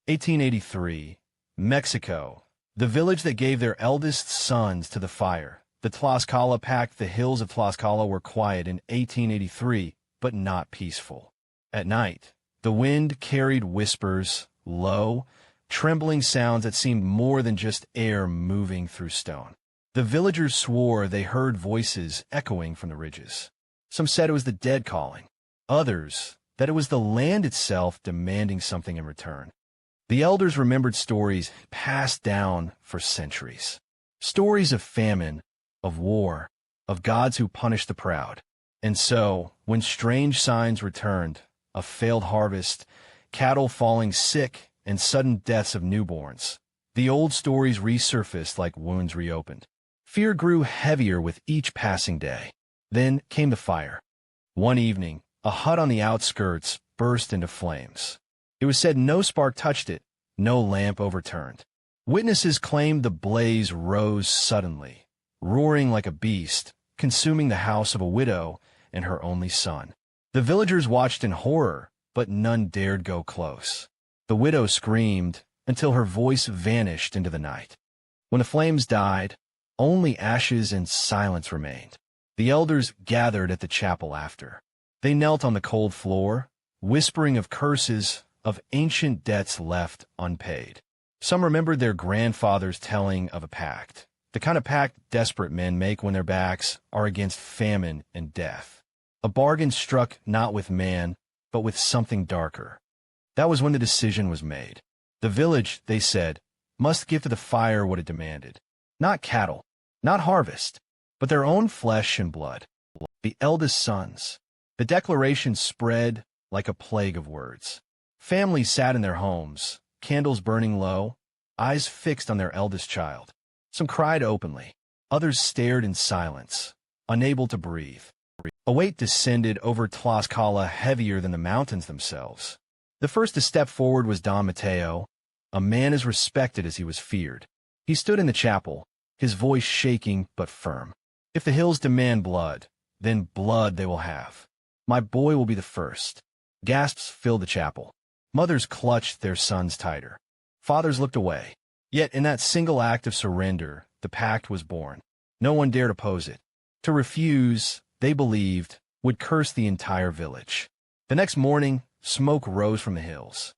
1883, Mexico. The village that gave their eldest sons to the fire. The Tlaxcala Pact. The hills of Tlaxcala were quiet in 1883, but not peaceful. At night, the wind carried whispers, low, trembling sounds that seemed more than just air moving through stone. The villagers swore they heard voices echoing from the ridges. Some said it was the dead calling. Others, that it was the land itself demanding something in return. The elders remembered stories passed down for centuries. Stories of famine, of war, of gods who punished the proud. And so, when strange signs returned, a failed harvest, cattle falling sick, and sudden deaths of newborns, the old stories resurfaced like wounds reopened. Fear grew heavier with each passing day. Then came the fire. One evening, a hut on the outskirts burst into flames. It was said no spark touched it, no lamp overturned. Witnesses claimed the blaze rose suddenly, roaring like a beast, consuming the house of a widow and her only son. The villagers watched in horror, but none dared go close. The widow screamed until her voice vanished into the night. When the flames died, only ashes and silence remained. The elders gathered at the chapel after. They knelt on the cold floor, whispering of curses, of ancient debts left unpaid. Some remembered their grandfathers telling of a pact, the kind of pact desperate men make when their backs are against famine and death. A bargain struck not with man, but with something darker. That was when the decision was made. The village, they said, must give to the fire what it demanded. Not cattle, not harvest, but their own flesh and blood. The eldest sons. The declaration spread like a plague of words. Families sat in their homes, candles burning low, eyes fixed on their eldest child. Some cried openly. Others stared in silence, unable to breathe. A weight descended over Tlaxcala heavier than the mountains themselves. The first to step forward was Don Mateo, a man as respected as he was feared. He stood in the chapel, his voice shaking but firm. If the hills demand blood, then blood they will have. My boy will be the first. Gasps filled the chapel. Mothers clutched their sons tighter. Fathers looked away. Yet in that single act of surrender, the pact was born. No one dared oppose it. To refuse, they believed, would curse the entire village. The next morning, smoke rose from the hills.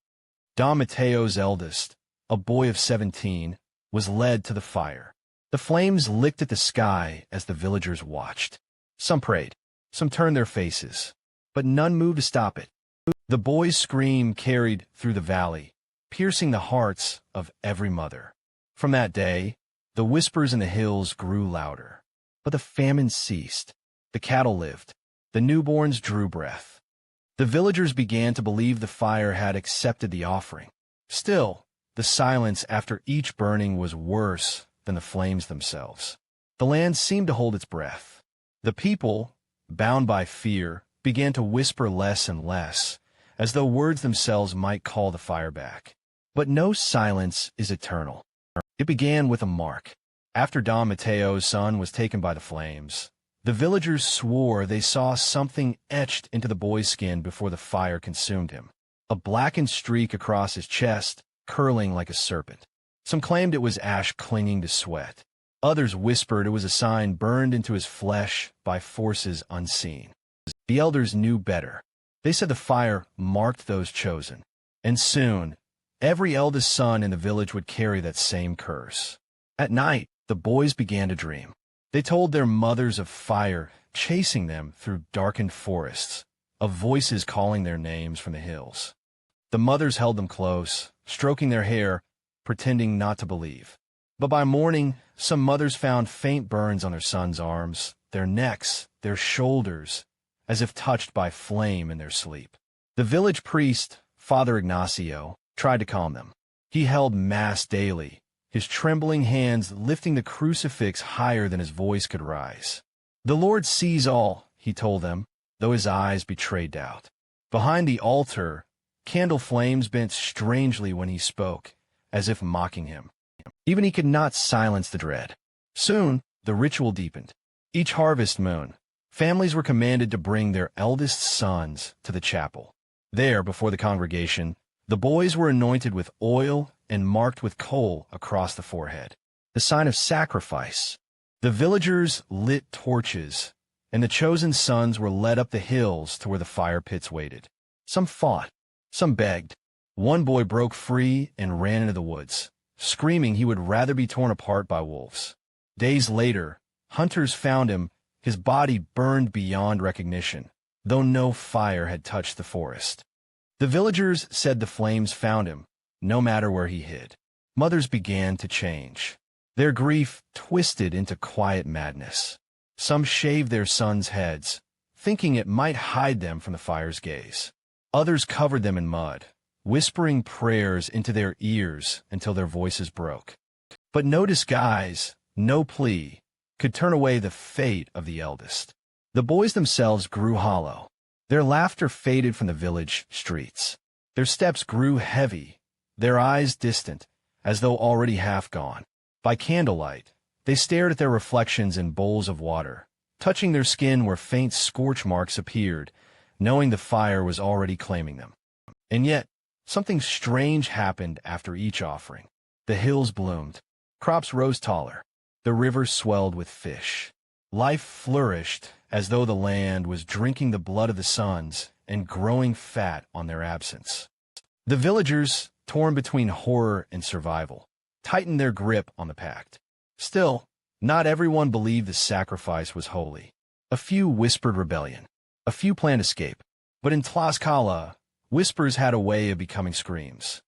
Don Mateo's eldest, a boy of 17, was led to the fire. The flames licked at the sky as the villagers watched. Some prayed, some turned their faces, but none moved to stop it. The boy's scream carried through the valley, piercing the hearts of every mother. From that day, the whispers in the hills grew louder. But the famine ceased. The cattle lived. The newborns drew breath. The villagers began to believe the fire had accepted the offering. Still, the silence after each burning was worse than the flames themselves. The land seemed to hold its breath. The people, bound by fear, began to whisper less and less, as though words themselves might call the fire back. But no silence is eternal. It began with a mark. After Don Mateo's son was taken by the flames, the villagers swore they saw something etched into the boy's skin before the fire consumed him. A blackened streak across his chest, curling like a serpent. Some claimed it was ash clinging to sweat. Others whispered it was a sign burned into his flesh by forces unseen. The elders knew better. They said the fire marked those chosen. And soon, every eldest son in the village would carry that same curse. At night, the boys began to dream. They told their mothers of fire chasing them through darkened forests, of voices calling their names from the hills. The mothers held them close, stroking their hair, pretending not to believe. But by morning, some mothers found faint burns on their sons' arms, their necks, their shoulders, as if touched by flame in their sleep. The village priest, Father Ignacio, tried to calm them. He held Mass daily, his trembling hands lifting the crucifix higher than his voice could rise. The Lord sees all, he told them, though his eyes betrayed doubt. Behind the altar, candle flames bent strangely when he spoke, as if mocking him. Even he could not silence the dread. Soon, the ritual deepened. Each harvest moon, families were commanded to bring their eldest sons to the chapel. There, before the congregation, The boys were anointed with oil and marked with coal across the forehead, the sign of sacrifice. The villagers lit torches, and the chosen sons were led up the hills to where the fire pits waited. Some fought, some begged. One boy broke free and ran into the woods, screaming he would rather be torn apart by wolves. Days later, hunters found him, his body burned beyond recognition, though no fire had touched the forest. The villagers said the flames found him, no matter where he hid. Mothers began to change. Their grief twisted into quiet madness. Some shaved their sons' heads, thinking it might hide them from the fire's gaze. Others covered them in mud, whispering prayers into their ears until their voices broke. But no disguise, no plea, could turn away the fate of the eldest. The boys themselves grew hollow. Their laughter faded from the village streets. Their steps grew heavy, their eyes distant, as though already half gone. By candlelight, they stared at their reflections in bowls of water, touching their skin where faint scorch marks appeared, knowing the fire was already claiming them. And yet, something strange happened after each offering. The hills bloomed. Crops rose taller. The rivers swelled with fish. Life flourished as though the land was drinking the blood of the sons and growing fat on their absence. The villagers, torn between horror and survival, tightened their grip on the pact. Still, not everyone believed the sacrifice was holy. A few whispered rebellion. A few planned escape. But in Tlaxcala, whispers had a way of becoming screams.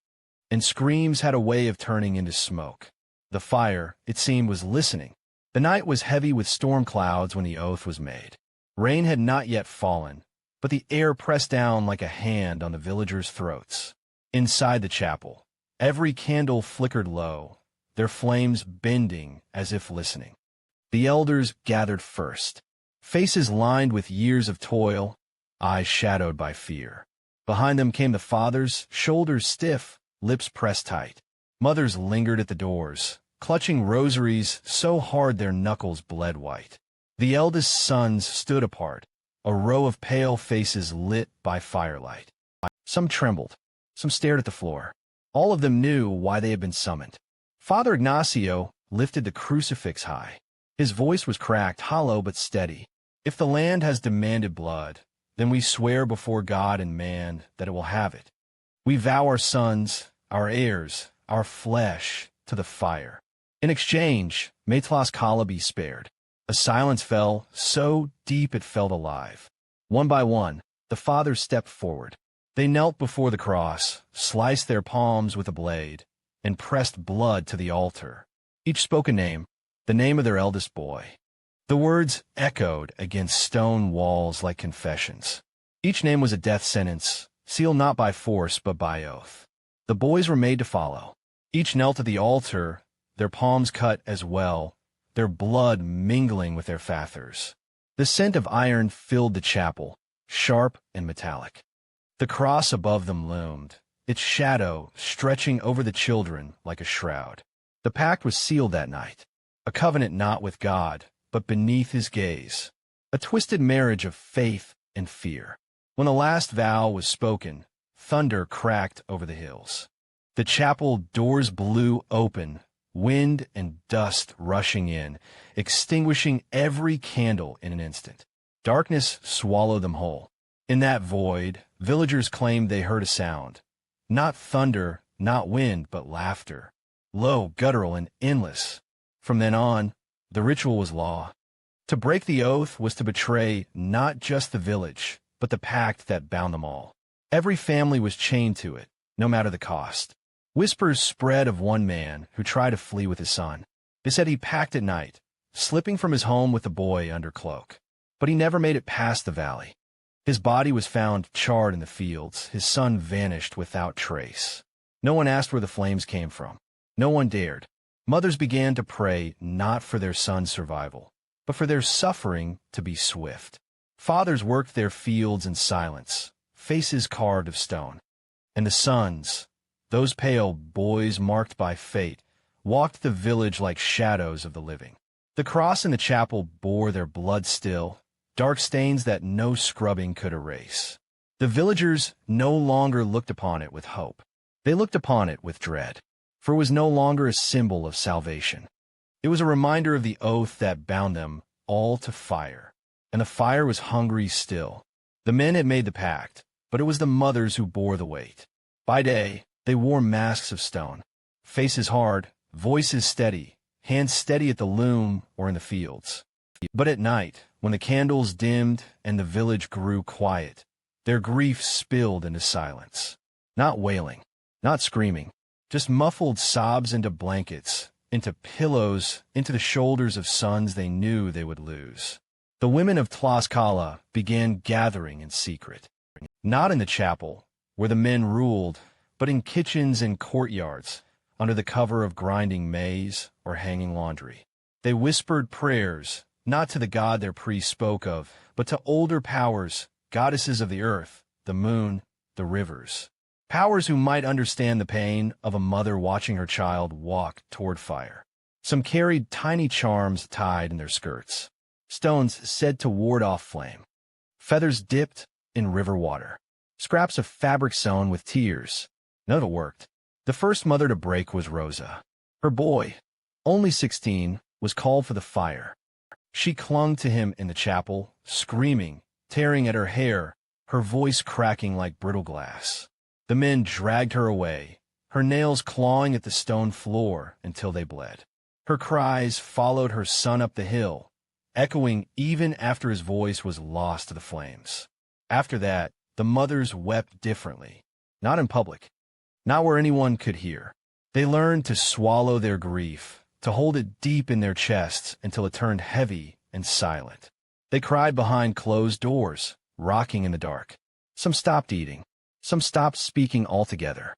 And screams had a way of turning into smoke. The fire, it seemed, was listening. The night was heavy with storm clouds when the oath was made. Rain had not yet fallen, but the air pressed down like a hand on the villagers' throats. Inside the chapel, every candle flickered low, their flames bending as if listening. The elders gathered first, faces lined with years of toil, eyes shadowed by fear. Behind them came the fathers, shoulders stiff, lips pressed tight. Mothers lingered at the doors, clutching rosaries so hard their knuckles bled white. The eldest sons stood apart, a row of pale faces lit by firelight. Some trembled, some stared at the floor. All of them knew why they had been summoned. Father Ignacio lifted the crucifix high. His voice was cracked, hollow but steady. If the land has demanded blood, then we swear before God and man that it will have it. We vow our sons, our heirs, our flesh to the fire. In exchange, may Tlaxcala be spared. A silence fell, so deep it felt alive. One by one, the fathers stepped forward. They knelt before the cross, sliced their palms with a blade, and pressed blood to the altar. Each spoke a name, the name of their eldest boy. The words echoed against stone walls like confessions. Each name was a death sentence, sealed not by force but by oath. The boys were made to follow. Each knelt at the altar, their palms cut as well, their blood mingling with their fathers. The scent of iron filled the chapel, sharp and metallic. The cross above them loomed, its shadow stretching over the children like a shroud. The pact was sealed that night, a covenant not with God, but beneath his gaze, a twisted marriage of faith and fear. When the last vow was spoken, thunder cracked over the hills. The chapel doors blew open, wind and dust rushing in, extinguishing every candle in an instant. Darkness swallowed them whole. In that void, villagers claimed they heard a sound. Not thunder, not wind, but laughter. Low, guttural, and endless. From then on, the ritual was law. To break the oath was to betray not just the village, but the pact that bound them all. Every family was chained to it, no matter the cost. Whispers spread of one man who tried to flee with his son. They said he packed at night, slipping from his home with the boy under cloak. But he never made it past the valley. His body was found charred in the fields, his son vanished without trace. No one asked where the flames came from. No one dared. Mothers began to pray not for their son's survival, but for their suffering to be swift. Fathers worked their fields in silence, faces carved of stone. And the sons, those pale boys marked by fate, walked the village like shadows of the living. The cross in the chapel bore their blood still, dark stains that no scrubbing could erase. The villagers no longer looked upon it with hope. They looked upon it with dread, for it was no longer a symbol of salvation. It was a reminder of the oath that bound them all to fire, and the fire was hungry still. The men had made the pact, but it was the mothers who bore the weight. By day, they wore masks of stone, faces hard, voices steady, hands steady at the loom or in the fields. But at night, when the candles dimmed and the village grew quiet, their grief spilled into silence. Not wailing, not screaming, just muffled sobs into blankets, into pillows, into the shoulders of sons they knew they would lose. The women of Tlaxcala began gathering in secret, not in the chapel, where the men ruled, but in kitchens and courtyards, under the cover of grinding maize or hanging laundry. They whispered prayers, not to the god their priests spoke of, but to older powers, goddesses of the earth, the moon, the rivers. Powers who might understand the pain of a mother watching her child walk toward fire. Some carried tiny charms tied in their skirts, stones said to ward off flame, feathers dipped in river water, scraps of fabric sewn with tears. None of it worked. The first mother to break was Rosa. Her boy, only 16, was called for the fire. She clung to him in the chapel, screaming, tearing at her hair, her voice cracking like brittle glass. The men dragged her away, her nails clawing at the stone floor until they bled. Her cries followed her son up the hill, echoing even after his voice was lost to the flames. After that, the mothers wept differently, not in public, not where anyone could hear. They learned to swallow their grief, to hold it deep in their chests until it turned heavy and silent. They cried behind closed doors, rocking in the dark. Some stopped eating. Some stopped speaking altogether.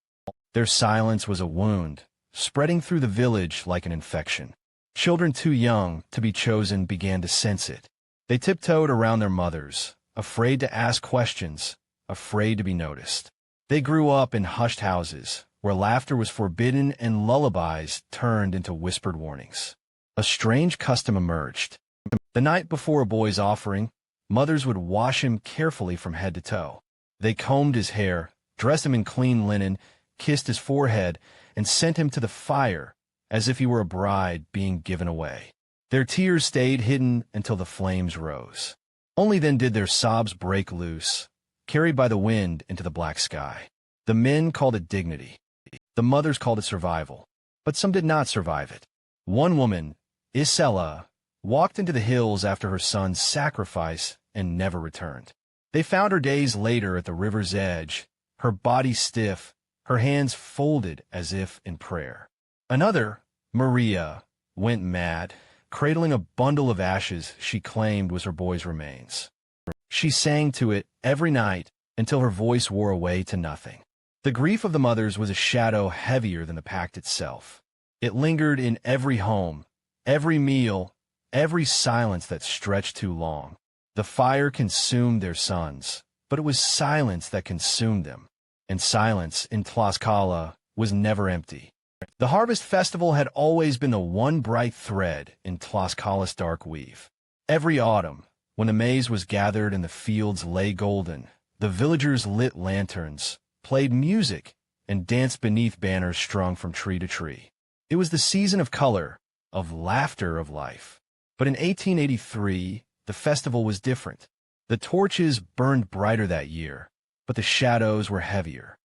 Their silence was a wound, spreading through the village like an infection. Children too young to be chosen began to sense it. They tiptoed around their mothers, afraid to ask questions, afraid to be noticed. They grew up in hushed houses, where laughter was forbidden and lullabies turned into whispered warnings. A strange custom emerged. The night before a boy's offering, mothers would wash him carefully from head to toe. They combed his hair, dressed him in clean linen, kissed his forehead, and sent him to the fire, as if he were a bride being given away. Their tears stayed hidden until the flames rose. Only then did their sobs break loose, carried by the wind into the black sky. The men called it dignity. The mothers called it survival. But some did not survive it. One woman, Isela, walked into the hills after her son's sacrifice and never returned. They found her days later at the river's edge, her body stiff, her hands folded as if in prayer. Another, Maria, went mad, cradling a bundle of ashes she claimed was her boy's remains. She sang to it every night until her voice wore away to nothing. The grief of the mothers was a shadow heavier than the pact itself. It lingered in every home, every meal, every silence that stretched too long. The fire consumed their sons, but it was silence that consumed them. And silence in Tlaxcala was never empty. The harvest festival had always been the one bright thread in Tlaxcala's dark weave. Every autumn, when the maize was gathered and the fields lay golden, the villagers lit lanterns, played music, and danced beneath banners strung from tree to tree. It was the season of color, of laughter, of life. But in 1883, the festival was different. The torches burned brighter that year, but the shadows were heavier.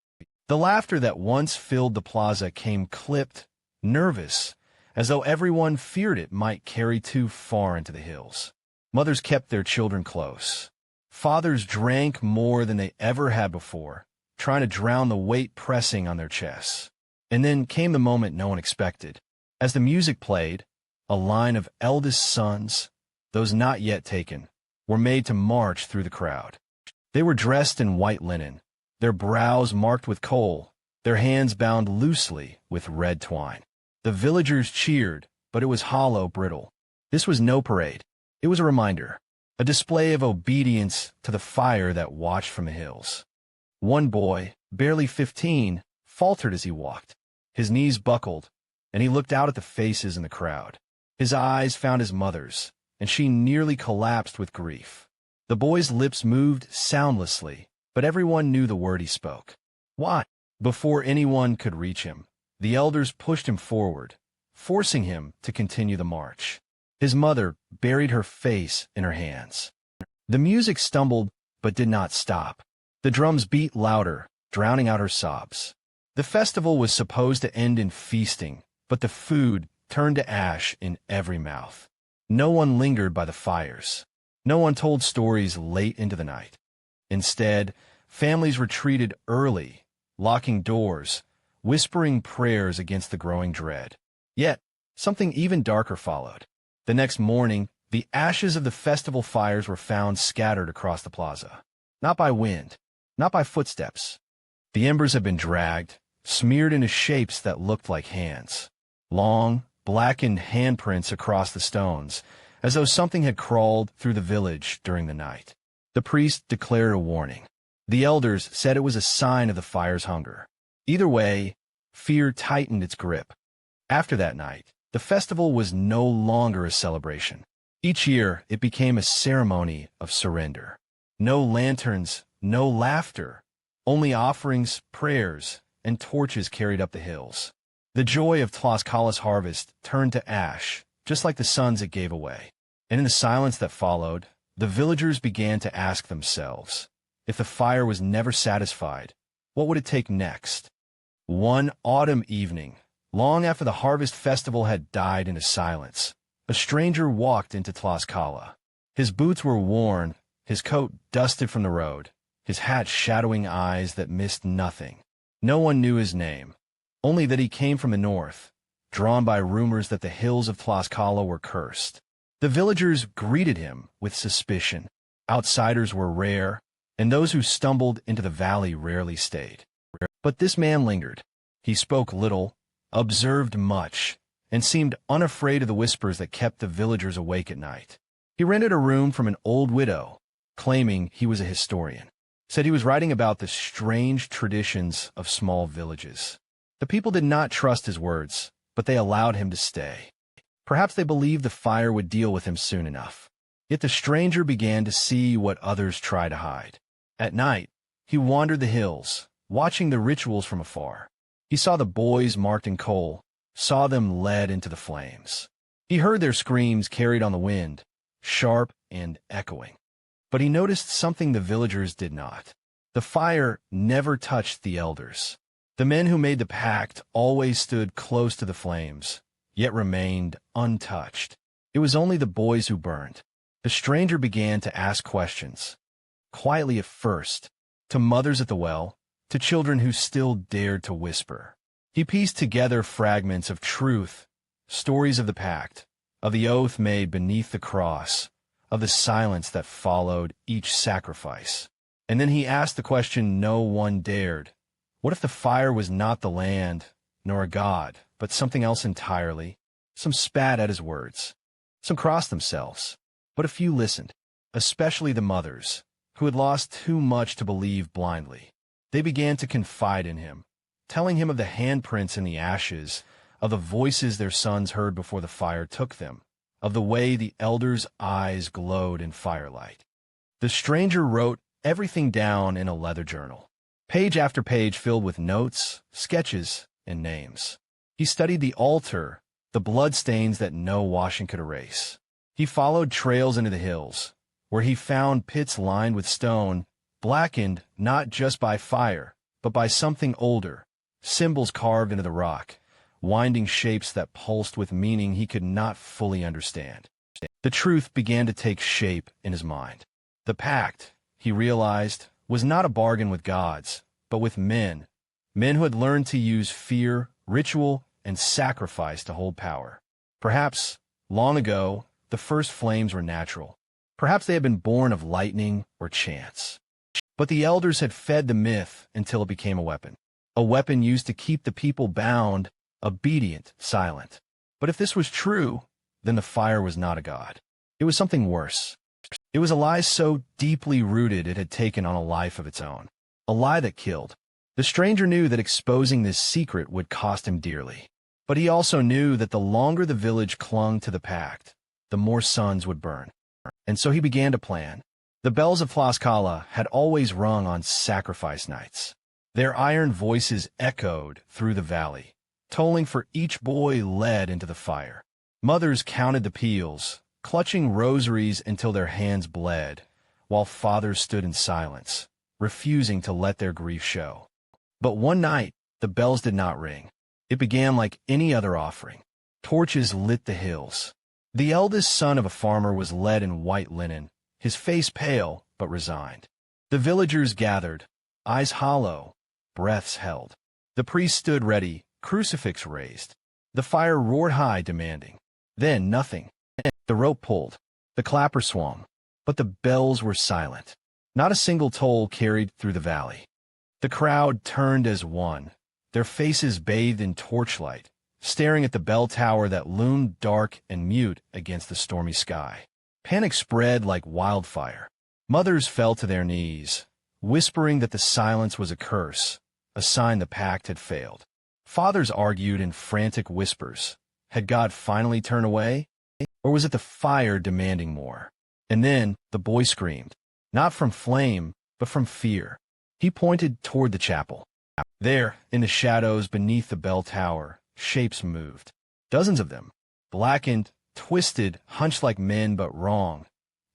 The laughter that once filled the plaza came clipped, nervous, as though everyone feared it might carry too far into the hills. Mothers kept their children close. Fathers drank more than they ever had before, trying to drown the weight pressing on their chests. And then came the moment no one expected. As the music played, a line of eldest sons, those not yet taken, were made to march through the crowd. They were dressed in white linen, their brows marked with kohl, their hands bound loosely with red twine. The villagers cheered, but it was hollow, brittle. This was no parade. It was a reminder, a display of obedience to the fire that watched from the hills. One boy, barely 15, faltered as he walked. His knees buckled, and he looked out at the faces in the crowd. His eyes found his mother's, and she nearly collapsed with grief. The boy's lips moved soundlessly, but everyone knew the word he spoke. Why? Before anyone could reach him, the elders pushed him forward, forcing him to continue the march. His mother buried her face in her hands. The music stumbled but did not stop. The drums beat louder, drowning out her sobs. The festival was supposed to end in feasting, but the food turned to ash in every mouth. No one lingered by the fires. No one told stories late into the night. Instead, families retreated early, locking doors, whispering prayers against the growing dread. Yet, something even darker followed. The next morning, the ashes of the festival fires were found scattered across the plaza. Not by wind, not by footsteps. The embers had been dragged, smeared into shapes that looked like hands. Long, blackened handprints across the stones, as though something had crawled through the village during the night. The priest declared a warning. The elders said it was a sign of the fire's hunger. Either way, fear tightened its grip. After that night, the festival was no longer a celebration. Each year, it became a ceremony of surrender. No lanterns, no laughter, only offerings, prayers, and torches carried up the hills. The joy of Tlaxcala's harvest turned to ash, just like the sons it gave away. And in the silence that followed, the villagers began to ask themselves, if the fire was never satisfied, what would it take next? One autumn evening, long after the harvest festival had died into silence, a stranger walked into Tlaxcala. His boots were worn, his coat dusted from the road, his hat shadowing eyes that missed nothing. No one knew his name, only that he came from the north, drawn by rumors that the hills of Tlaxcala were cursed. The villagers greeted him with suspicion. Outsiders were rare, and those who stumbled into the valley rarely stayed. But this man lingered. He spoke little, observed much, and seemed unafraid of the whispers that kept the villagers awake at night. He rented a room from an old widow, claiming he was a historian. Said he was writing about the strange traditions of small villages. The people did not trust his words, but they allowed him to stay. Perhaps they believed the fire would deal with him soon enough. Yet the stranger began to see what others try to hide. At night, he wandered the hills, watching the rituals from afar. He saw the boys marked in coal, saw them led into the flames. He heard their screams carried on the wind, sharp and echoing. But he noticed something the villagers did not. The fire never touched the elders. The men who made the pact always stood close to the flames, yet remained untouched. It was only the boys who burned. The stranger began to ask questions, quietly at first, to mothers at the well, to children who still dared to whisper. He pieced together fragments of truth, stories of the pact, of the oath made beneath the cross, of the silence that followed each sacrifice. And then he asked the question no one dared. What if the fire was not the land, nor a god, but something else entirely? Some spat at his words. Some crossed themselves. But a few listened, especially the mothers, who had lost too much to believe blindly. They began to confide in him, telling him of the handprints in the ashes, of the voices their sons heard before the fire took them, of the way the elders' eyes glowed in firelight. The stranger wrote everything down in a leather journal, page after page filled with notes, sketches, and names. He studied the altar, the bloodstains that no washing could erase. He followed trails into the hills, where he found pits lined with stone, blackened not just by fire, but by something older, symbols carved into the rock, winding shapes that pulsed with meaning he could not fully understand. The truth began to take shape in his mind. The pact, he realized, was not a bargain with gods, but with men who had learned to use fear, ritual, and sacrifice to hold power. Perhaps, long ago, the first flames were natural. Perhaps they had been born of lightning or chance. But the elders had fed the myth until it became a weapon used to keep the people bound, obedient, silent. But if this was true, then the fire was not a god. It was something worse. It was a lie so deeply rooted it had taken on a life of its own. A lie that killed. The stranger knew that exposing this secret would cost him dearly. But he also knew that the longer the village clung to the pact, the more sons would burn. And so he began to plan. The bells of Tlaxcala had always rung on sacrifice nights. Their iron voices echoed through the valley, tolling for each boy led into the fire. Mothers counted the peals, clutching rosaries until their hands bled, while fathers stood in silence, refusing to let their grief show. But one night, the bells did not ring. It began like any other offering. Torches lit the hills. The eldest son of a farmer was led in white linen, his face pale but resigned. The villagers gathered, eyes hollow, breaths held. The priest stood ready, crucifix raised. The fire roared high, demanding. Then nothing. The rope pulled. The clapper swung. But the bells were silent. Not a single toll carried through the valley. The crowd turned as one, their faces bathed in torchlight, staring at the bell tower that loomed dark and mute against the stormy sky. Panic spread like wildfire. Mothers fell to their knees, whispering that the silence was a curse, a sign the pact had failed. Fathers argued in frantic whispers. Had God finally turned away? Or was it the fire demanding more? And then the boy screamed, not from flame, but from fear. He pointed toward the chapel. There, in the shadows beneath the bell tower, shapes moved. Dozens of them, blackened, twisted, hunched like men but wrong,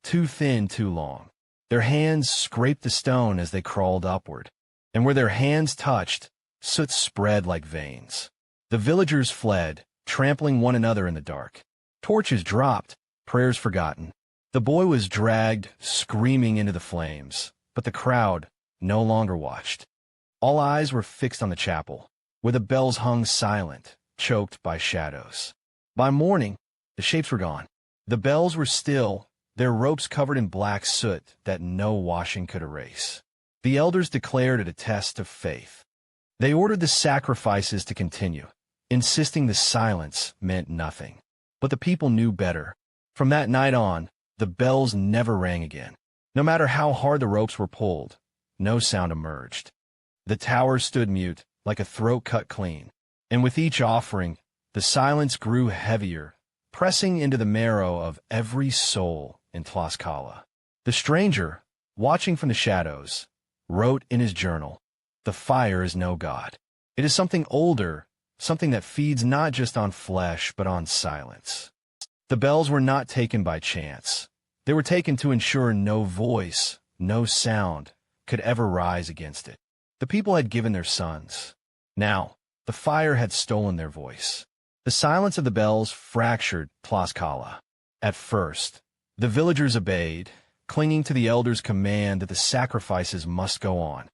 too thin, too long. Their hands scraped the stone as they crawled upward, and where their hands touched, soot spread like veins. The villagers fled, trampling one another in the dark. Torches dropped, prayers forgotten. The boy was dragged, screaming into the flames, but the crowd no longer watched. All eyes were fixed on the chapel, where the bells hung silent, choked by shadows. By morning, the shapes were gone. The bells were still, their ropes covered in black soot that no washing could erase. The elders declared it a test of faith. They ordered the sacrifices to continue, insisting the silence meant nothing. But the people knew better. From that night on, the bells never rang again. No matter how hard the ropes were pulled, no sound emerged. The tower stood mute, like a throat cut clean, and with each offering, the silence grew heavier, pressing into the marrow of every soul in Tlaxcala. The stranger, watching from the shadows, wrote in his journal, "The fire is no god. It is something older, something that feeds not just on flesh but on silence." The bells were not taken by chance. They were taken to ensure no voice, no sound, could ever rise against it. The people had given their sons. Now, the fire had stolen their voice. The silence of the bells fractured Tlaxcala. At first, the villagers obeyed, clinging to the elders' command that the sacrifices must go on.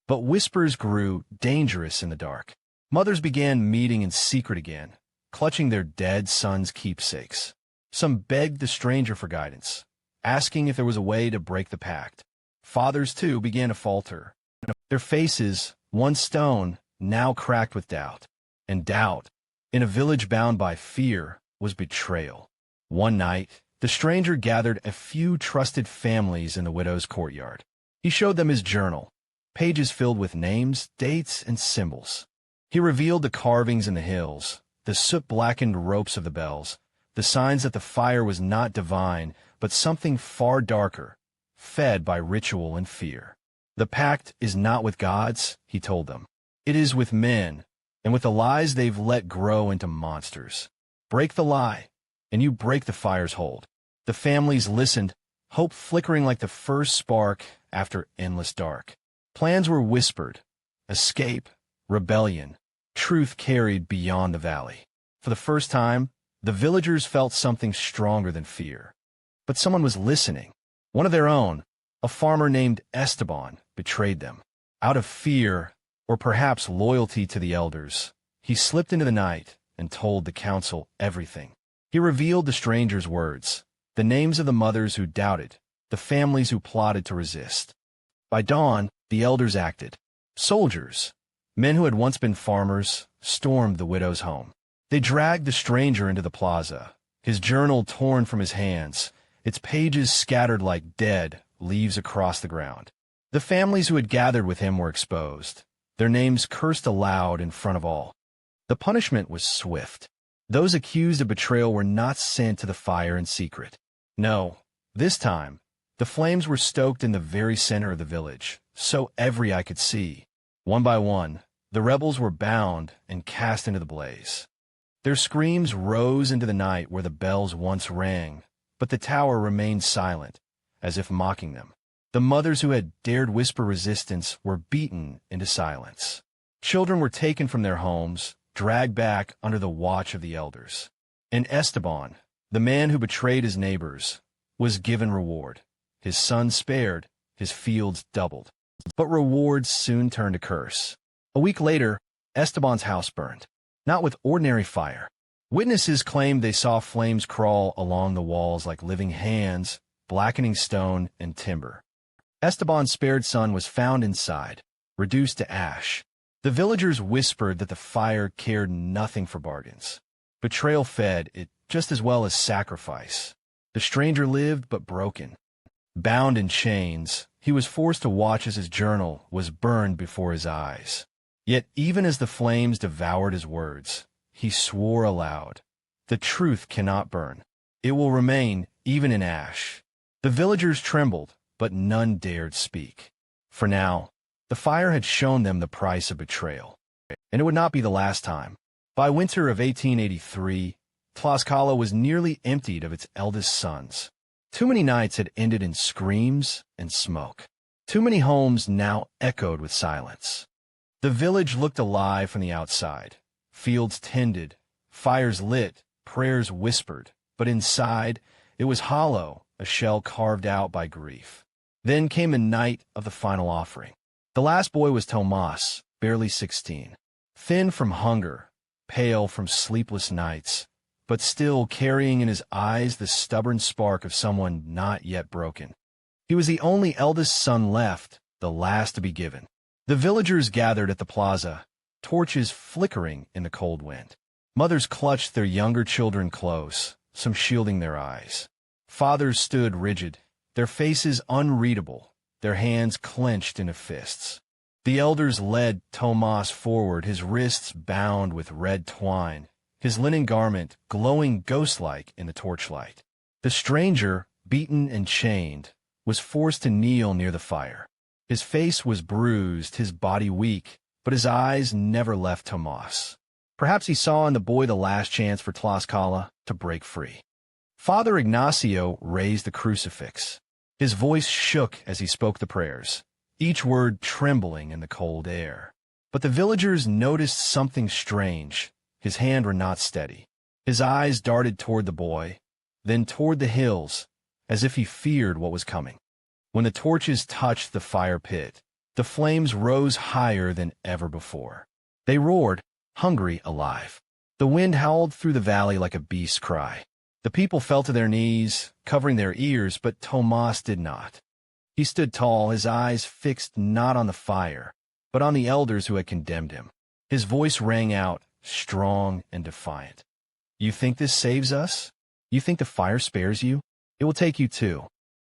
But whispers grew dangerous in the dark. Mothers began meeting in secret again, clutching their dead sons' keepsakes. Some begged the stranger for guidance, asking if there was a way to break the pact. Fathers, too, began to falter. Their faces, once stone, now cracked with doubt. And doubt, in a village bound by fear, was betrayal. One night, the stranger gathered a few trusted families in the widow's courtyard. He showed them his journal, pages filled with names, dates, and symbols. He revealed the carvings in the hills, the soot-blackened ropes of the bells, the signs that the fire was not divine, but something far darker, fed by ritual and fear. The pact is not with gods, he told them. It is with men, and with the lies they've let grow into monsters. Break the lie, and you break the fire's hold. The families listened, hope flickering like the first spark after endless dark. Plans were whispered, escape, rebellion, truth carried beyond the valley. For the first time, the villagers felt something stronger than fear. But someone was listening. One of their own, a farmer named Esteban, betrayed them. Out of fear, or perhaps loyalty to the elders, he slipped into the night and told the council everything. He revealed the stranger's words, the names of the mothers who doubted, the families who plotted to resist. By dawn, the elders acted. Soldiers, men who had once been farmers, stormed the widow's home. They dragged the stranger into the plaza, his journal torn from his hands, its pages scattered like dead leaves across the ground. The families who had gathered with him were exposed, their names cursed aloud in front of all. The punishment was swift. Those accused of betrayal were not sent to the fire in secret. No, this time, the flames were stoked in the very center of the village, so every eye could see. One by one, the rebels were bound and cast into the blaze. Their screams rose into the night where the bells once rang, but the tower remained silent, as if mocking them. The mothers who had dared whisper resistance were beaten into silence. Children were taken from their homes, dragged back under the watch of the elders. And Esteban, the man who betrayed his neighbors, was given reward. His sons spared, his fields doubled. But rewards soon turned to curse. A week later, Esteban's house burned, not with ordinary fire. Witnesses claimed they saw flames crawl along the walls like living hands, blackening stone and timber. Esteban's spared son was found inside, reduced to ash. The villagers whispered that the fire cared nothing for bargains. Betrayal fed it just as well as sacrifice. The stranger lived but broken. Bound in chains, he was forced to watch as his journal was burned before his eyes. Yet even as the flames devoured his words, he swore aloud, "The truth cannot burn. It will remain even in ash." The villagers trembled, but none dared speak. For now, the fire had shown them the price of betrayal, and it would not be the last time. By winter of 1883, Tlaxcala was nearly emptied of its eldest sons. Too many nights had ended in screams and smoke. Too many homes now echoed with silence. The village looked alive from the outside. Fields tended, fires lit, prayers whispered, but inside, it was hollow, a shell carved out by grief. Then came the night of the final offering. The last boy was Tomas, barely 16, thin from hunger, pale from sleepless nights, but still carrying in his eyes the stubborn spark of someone not yet broken. He was the only eldest son left, the last to be given. The villagers gathered at the plaza, torches flickering in the cold wind. Mothers clutched their younger children close, some shielding their eyes. Fathers stood rigid, their faces unreadable, their hands clenched into fists. The elders led Tomas forward, his wrists bound with red twine, his linen garment glowing ghost-like in the torchlight. The stranger, beaten and chained, was forced to kneel near the fire. His face was bruised, his body weak, but his eyes never left Tomas. Perhaps he saw in the boy the last chance for Tlaxcala to break free. Father Ignacio raised the crucifix. His voice shook as he spoke the prayers, each word trembling in the cold air. But the villagers noticed something strange. His hand were not steady. His eyes darted toward the boy, then toward the hills, as if he feared what was coming. When the torches touched the fire pit, the flames rose higher than ever before. They roared, hungry, alive. The wind howled through the valley like a beast's cry. The people fell to their knees, covering their ears, but Tomas did not. He stood tall, his eyes fixed not on the fire, but on the elders who had condemned him. His voice rang out, strong and defiant. "You think this saves us? You think the fire spares you? It will take you too."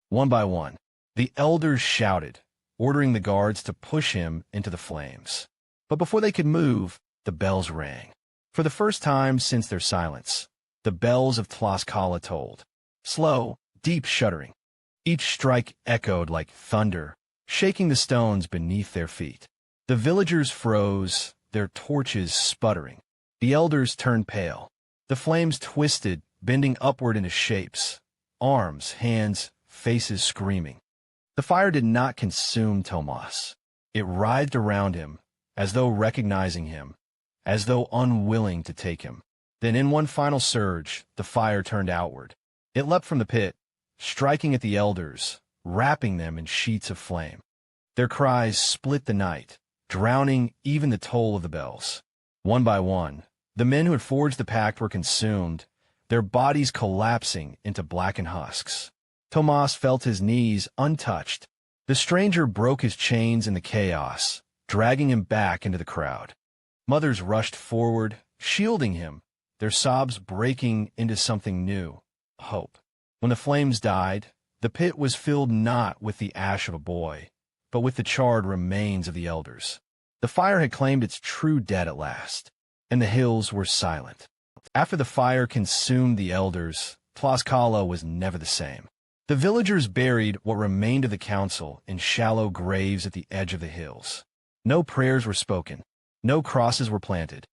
One by one, the elders shouted, ordering the guards to push him into the flames. But before they could move, the bells rang. For the first time since their silence, the bells of Tlaxcala tolled. Slow, deep shuddering. Each strike echoed like thunder, shaking the stones beneath their feet. The villagers froze, their torches sputtering. The elders turned pale. The flames twisted, bending upward into shapes. Arms, hands, faces screaming. The fire did not consume Tomas. It writhed around him, as though recognizing him, as though unwilling to take him. Then in one final surge, the fire turned outward. It leapt from the pit, striking at the elders, wrapping them in sheets of flame. Their cries split the night, drowning even the toll of the bells. One by one, the men who had forged the pact were consumed, their bodies collapsing into blackened husks. Tomas felt his knees untouched. The stranger broke his chains in the chaos, dragging him back into the crowd. Mothers rushed forward, shielding him, their sobs breaking into something new, hope. When the flames died, the pit was filled not with the ash of a boy, but with the charred remains of the elders. The fire had claimed its true dead at last, and the hills were silent. After the fire consumed the elders, Tlaxcala was never the same. The villagers buried what remained of the council in shallow graves at the edge of the hills. No prayers were spoken. No crosses were planted.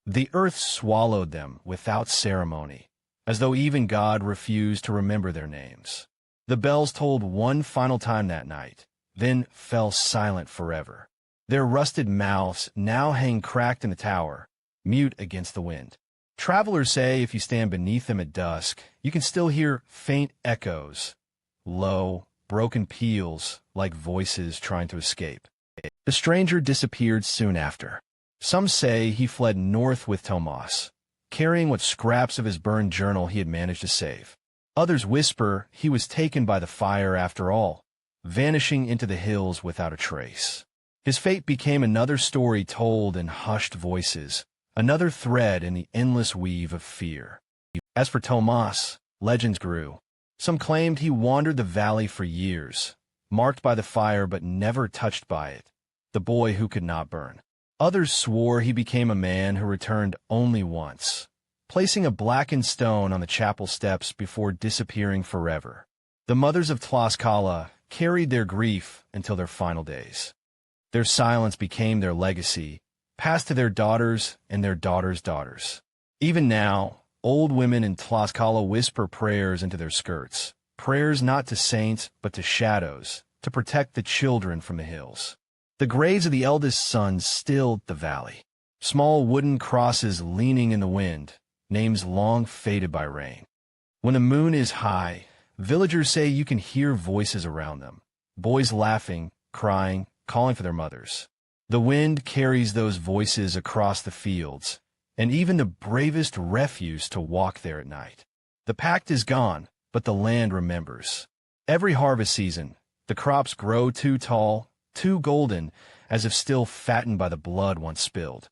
The earth swallowed them without ceremony, as though even God refused to remember their names. The bells tolled one final time that night, then fell silent forever. Their rusted mouths now hang cracked in the tower, mute against the wind. Travelers say if you stand beneath them at dusk, you can still hear faint echoes, low, broken peals like voices trying to escape. The stranger disappeared soon after. Some say he fled north with Tomas, carrying what scraps of his burned journal he had managed to save. Others whisper he was taken by the fire after all, vanishing into the hills without a trace. His fate became another story told in hushed voices, another thread in the endless weave of fear. As for Tomas, legends grew. Some claimed he wandered the valley for years, marked by the fire but never touched by it, the boy who could not burn. Others swore he became a man who returned only once, placing a blackened stone on the chapel steps before disappearing forever. The mothers of Tlaxcala carried their grief until their final days. Their silence became their legacy, passed to their daughters and their daughters' daughters. Even now, old women in Tlaxcala whisper prayers into their skirts, prayers not to saints but to shadows, to protect the children from the hills. The graves of the eldest sons stilled the valley. Small wooden crosses leaning in the wind, names long faded by rain. When the moon is high, villagers say you can hear voices around them, boys laughing, crying, calling for their mothers. The wind carries those voices across the fields, and even the bravest refuse to walk there at night. The pact is gone, but the land remembers. Every harvest season, the crops grow too tall, too golden, as if still fattened by the blood once spilled.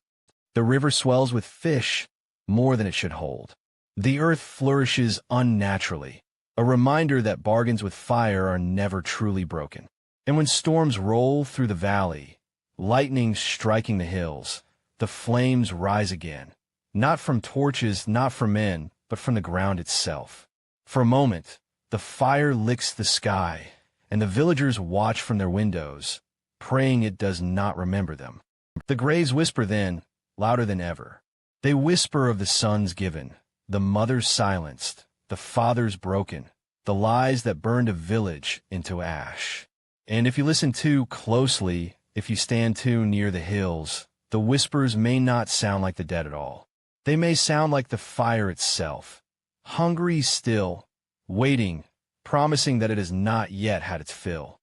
The river swells with fish, more than it should hold. The earth flourishes unnaturally, a reminder that bargains with fire are never truly broken. And when storms roll through the valley, lightning striking the hills, the flames rise again, not from torches, not from men, but from the ground itself. For a moment, the fire licks the sky, and the villagers watch from their windows, praying it does not remember them. The graves whisper then, louder than ever. They whisper of the sons given, the mothers silenced, the fathers broken, the lies that burned a village into ash. And if you listen too closely, if you stand too near the hills, the whispers may not sound like the dead at all. They may sound like the fire itself, hungry still, waiting, promising that it has not yet had its fill.